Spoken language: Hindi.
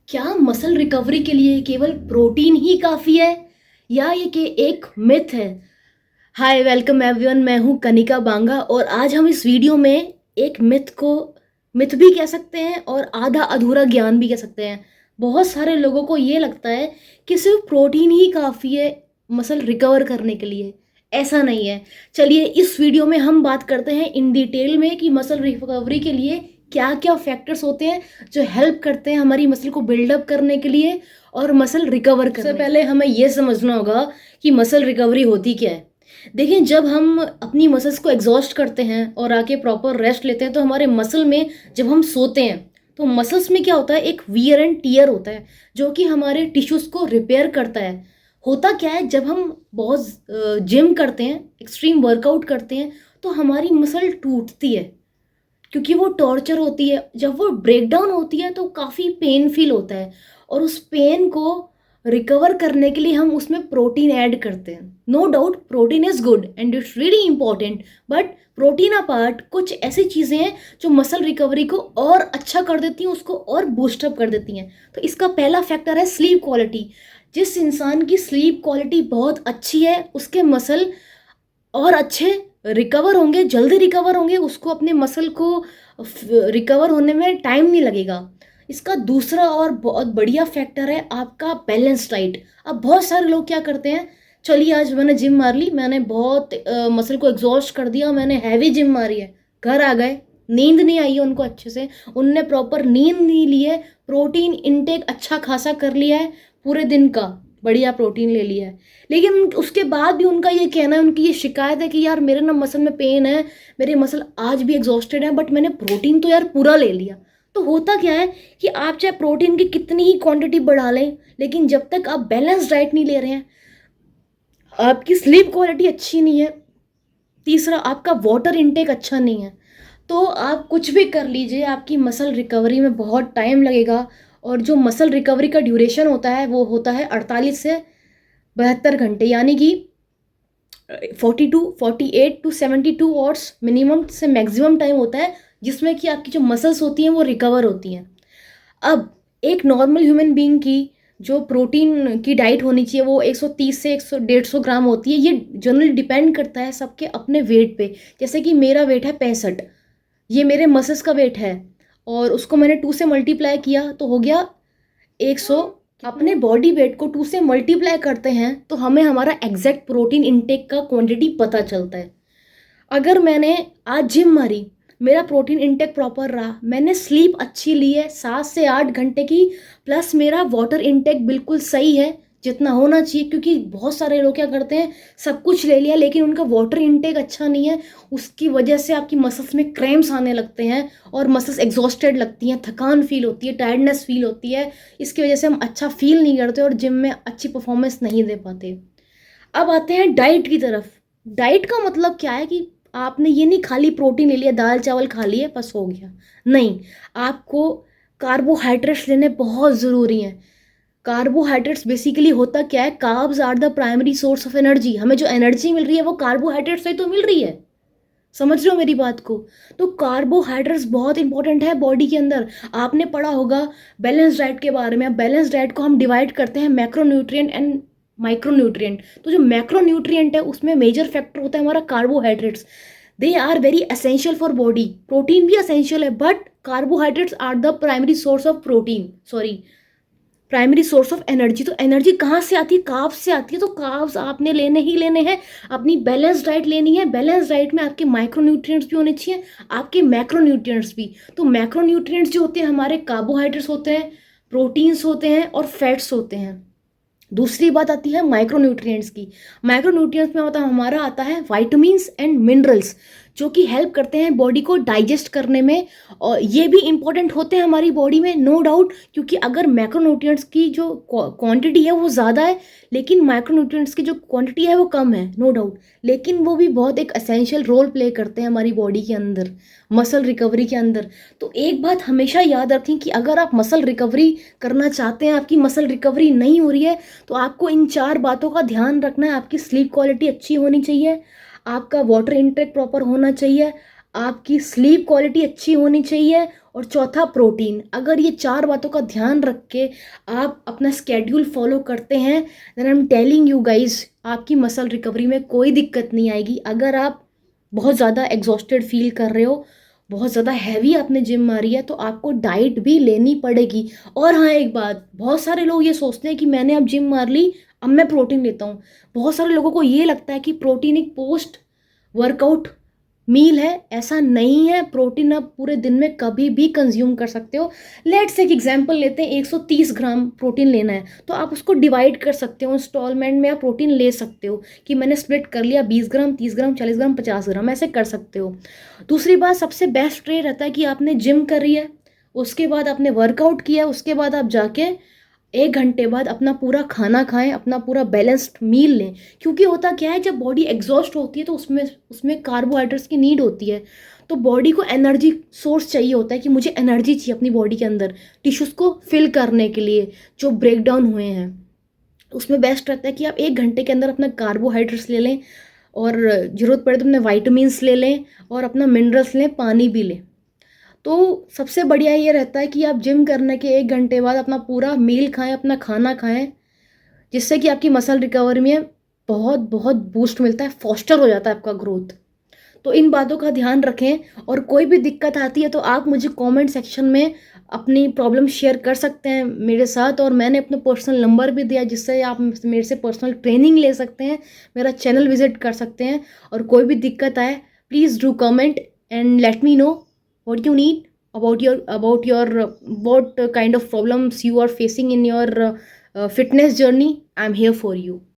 क्या मसल रिकवरी के लिए केवल प्रोटीन ही काफ़ी है या ये कि एक मिथ है? हाय वेलकम एवरीवन, मैं हूँ कनिका बांगा और आज हम इस वीडियो में एक मिथ भी कह सकते हैं और आधा अधूरा ज्ञान भी कह सकते हैं। बहुत सारे लोगों को ये लगता है कि सिर्फ प्रोटीन ही काफ़ी है मसल रिकवर करने के लिए। ऐसा नहीं है। चलिए इस वीडियो में हम बात करते हैं इन डिटेल में कि मसल रिकवरी के लिए क्या क्या फैक्टर्स होते हैं जो हेल्प करते हैं हमारी मसल को बिल्डअप करने के लिए और मसल रिकवर करने। सबसे पहले हमें यह समझना होगा कि मसल रिकवरी होती क्या है। देखिए, जब हम अपनी मसल्स को एग्जॉस्ट करते हैं और आके प्रॉपर रेस्ट लेते हैं तो हमारे मसल में जब हम सोते हैं तो मसल्स में क्या होता है, एक वियर एंड टीयर होता है जो कि हमारे टिश्यूज को रिपेयर करता है। होता क्या है, जब हम बहुत जिम करते हैं, एक्सट्रीम वर्कआउट करते हैं तो हमारी मसल टूटती है क्योंकि वो टॉर्चर होती है। जब वो ब्रेक डाउन होती है तो काफ़ी पेन फील होता है और उस पेन को रिकवर करने के लिए हम उसमें प्रोटीन ऐड करते हैं। No doubt protein is good and it's really important, but protein apart कुछ ऐसी चीज़ें हैं जो मसल रिकवरी को और अच्छा कर देती हैं, उसको और बूस्टअप कर देती हैं। तो इसका पहला फैक्टर है स्लीप क्वालिटी। जिस इंसान की स्लीप क्वालिटी बहुत अच्छी है उसके मसल और अच्छे रिकवर होंगे, जल्दी रिकवर होंगे, उसको अपने मसल को रिकवर होने में टाइम नहीं लगेगा। इसका दूसरा और बहुत बढ़िया फैक्टर है आपका बैलेंस डाइट। अब बहुत सारे लोग क्या करते हैं, चलिए आज मैंने जिम मार ली, मैंने बहुत मसल को एग्जॉस्ट कर दिया, मैंने हैवी जिम मारी है, घर आ गए, नींद नहीं आई है उनको अच्छे से, उनने प्रॉपर नींद नहीं ली है, प्रोटीन इनटेक अच्छा खासा कर लिया है, पूरे दिन का बढ़िया प्रोटीन ले लिया है, लेकिन उसके बाद भी उनका ये कहना है, उनकी ये शिकायत है कि यार मेरे ना मसल में पेन है, मेरे मसल आज भी एग्जॉस्टेड है, बट मैंने प्रोटीन तो यार पूरा ले लिया। तो होता क्या है कि आप चाहे प्रोटीन की कितनी ही क्वांटिटी बढ़ा लें, लेकिन जब तक आप बैलेंस डाइट नहीं ले रहे हैं, आपकी स्लीप क्वालिटी अच्छी नहीं है, तीसरा आपका वाटर इनटेक अच्छा नहीं है, तो आप कुछ भी कर लीजिए, आपकी मसल रिकवरी में बहुत टाइम लगेगा। और जो मसल रिकवरी का ड्यूरेशन होता है वो होता है 48 से 72 घंटे, यानी कि 48 टू 72 आवर्स मिनिमम से मैक्सिमम टाइम होता है जिसमें कि आपकी जो मसल्स होती हैं वो रिकवर होती हैं। अब एक नॉर्मल ह्यूमन बीइंग की जो प्रोटीन की डाइट होनी चाहिए वो 130 से 100-150 ग्राम होती है। ये जनरली डिपेंड करता है सबके अपने वेट पे। जैसे कि मेरा वेट है 65, ये मेरे मसल्स का वेट है और उसको मैंने 2 से मल्टीप्लाई किया तो हो गया 100। अपने बॉडी वेट को 2 से मल्टीप्लाई करते हैं तो हमें हमारा एग्जैक्ट प्रोटीन इनटेक का क्वांटिटी पता चलता है। अगर मैंने आज जिम मारी, मेरा प्रोटीन इनटेक प्रॉपर रहा, मैंने स्लीप अच्छी ली है 7 से 8 घंटे की, प्लस मेरा वाटर इनटेक बिल्कुल सही है जितना होना चाहिए, क्योंकि बहुत सारे लोग क्या करते हैं, सब कुछ ले लिया लेकिन उनका वाटर इनटेक अच्छा नहीं है, उसकी वजह से आपकी मसल्स में क्रैम्प्स आने लगते हैं और मसल्स एग्जॉस्टेड लगती हैं, थकान फील होती है, टायर्डनेस फील होती है। इसकी वजह से हम अच्छा फील नहीं करते और जिम में अच्छी परफॉर्मेंस नहीं दे पाते। अब आते हैं डाइट की तरफ। डाइट का मतलब क्या है कि आपने ये नहीं खाली प्रोटीन ले लिया, दाल चावल खा लिए बस हो गया, नहीं, आपको कार्बोहाइड्रेट्स लेने बहुत ज़रूरी हैं। कार्बोहाइड्रेट्स बेसिकली होता क्या है, carbs are the primary source of energy. हमें जो एनर्जी मिल रही है वो कार्बोहाइड्रेट से तो मिल रही है, समझ रहे हो मेरी बात को। तो कार्बोहाइड्रेट्स बहुत इंपॉर्टेंट है बॉडी के अंदर। आपने पढ़ा होगा बैलेंस डाइट के बारे में। बैलेंस डाइट को हम डिवाइड करते हैं मैक्रोन्यूट्रिएंट एंड माइक्रोन्यूट्रिएंट। तो जो मैक्रोन्यूट्रिएंट है उसमें मेजर फैक्टर होता है हमारा carbohydrates. They are very essential for body. Protein भी एसेंशियल है but carbohydrates are the primary source of protein, sorry, primary source of energy. तो एनर्जी कहाँ से आती है, कार्ब्स से आती है। तो कार्ब्स आपने लेने ही लेने हैं, अपनी बैलेंस डाइट लेनी है। बैलेंस डाइट में आपके माइक्रोन्यूट्रिएंट्स भी होने चाहिए, आपके मैक्रोन्यूट्रिएंट्स भी। तो मैक्रोन्यूट्रिएंट्स जो होते हैं हमारे कार्बोहाइड्रेट्स होते हैं, प्रोटीन्स होते हैं और फैट्स होते हैं। दूसरी बात आती है माइक्रोन्यूट्रिएंट्स की। माइक्रोन्यूट्रिएंट्स में होता है हमारा आता है वाइटामिन्स एंड मिनरल्स जो कि हेल्प करते हैं बॉडी को डाइजेस्ट करने में, और ये भी इंपॉर्टेंट होते हैं हमारी बॉडी में, नो डाउट। क्योंकि अगर मैक्रोन्यूट्रिएंट्स की जो क्वांटिटी है वो ज़्यादा है लेकिन माइक्रोन्यूट्रिएंट्स की जो क्वांटिटी है वो कम है, नो डाउट, लेकिन वो भी बहुत एक एसेंशियल रोल प्ले करते हैं हमारी बॉडी के अंदर, मसल रिकवरी के अंदर। तो एक बात हमेशा याद रखें कि अगर आप मसल रिकवरी करना चाहते हैं, आपकी मसल रिकवरी नहीं हो रही है, तो आपको इन 4 बातों का ध्यान रखना है। आपकी स्लीप क्वालिटी अच्छी होनी चाहिए, आपका वाटर इनटेक प्रॉपर होना चाहिए, आपकी स्लीप क्वालिटी अच्छी होनी चाहिए, और चौथा प्रोटीन। अगर ये 4 बातों का ध्यान रख के आप अपना स्केड्यूल फॉलो करते हैं, then I am telling you guys, आपकी मसल रिकवरी में कोई दिक्कत नहीं आएगी। अगर आप बहुत ज़्यादा एग्जॉस्टेड फील कर रहे हो, बहुत ज़्यादा हैवी आपने जिम मारी है, तो आपको डाइट भी लेनी पड़ेगी। और हाँ, एक बात, बहुत सारे लोग ये सोचते हैं कि मैंने अब जिम मार ली, अब मैं प्रोटीन लेता हूँ। बहुत सारे लोगों को ये लगता है कि प्रोटीन एक पोस्ट वर्कआउट मील है। ऐसा नहीं है। प्रोटीन आप पूरे दिन में कभी भी कंज्यूम कर सकते हो। लेट्स से एक एग्जांपल लेते हैं, 130 ग्राम प्रोटीन लेना है, तो आप उसको डिवाइड कर सकते हो, इंस्टॉलमेंट में आप प्रोटीन ले सकते हो कि मैंने स्प्लिट कर लिया, 20 ग्राम, 30 ग्राम, 40 ग्राम, 50 ग्राम, ऐसे कर सकते हो। दूसरी बात, सबसे बेस्ट ये रहता है कि आपने जिम करी है, उसके बाद आपने वर्कआउट किया, उसके बाद आप जाके 1 घंटे बाद अपना पूरा खाना खाएं, अपना पूरा बैलेंस्ड मील लें। क्योंकि होता क्या है, जब बॉडी एग्जॉस्ट होती है तो उसमें उसमें कार्बोहाइड्रेट्स की नीड होती है। तो बॉडी को एनर्जी सोर्स चाहिए होता है कि मुझे एनर्जी चाहिए अपनी बॉडी के अंदर टिश्यूज़ को फिल करने के लिए जो ब्रेक डाउन हुए हैं। उसमें बेस्ट रहता है कि आप 1 घंटे के अंदर अपना कार्बोहाइड्रेट्स ले लें, और ज़रूरत पड़े तो अपने वाइटामिन्स ले लें, और अपना मिनरल्स लें, पानी भी लें। तो सबसे बढ़िया ये रहता है कि आप जिम करने के 1 घंटे बाद अपना पूरा मील खाएं, अपना खाना खाएं, जिससे कि आपकी मसल रिकवरी में बहुत बहुत बूस्ट मिलता है, फॉस्टर हो जाता है आपका ग्रोथ। तो इन बातों का ध्यान रखें, और कोई भी दिक्कत आती है तो आप मुझे कमेंट सेक्शन में अपनी प्रॉब्लम शेयर कर सकते हैं मेरे साथ, और मैंने अपना पर्सनल नंबर भी दिया जिससे आप मेरे से पर्सनल ट्रेनिंग ले सकते हैं, मेरा चैनल विजिट कर सकते हैं। और कोई भी दिक्कत आए, please do comment and let me know what you need about your what kind of problems you are facing in your fitness journey. I'm here for you.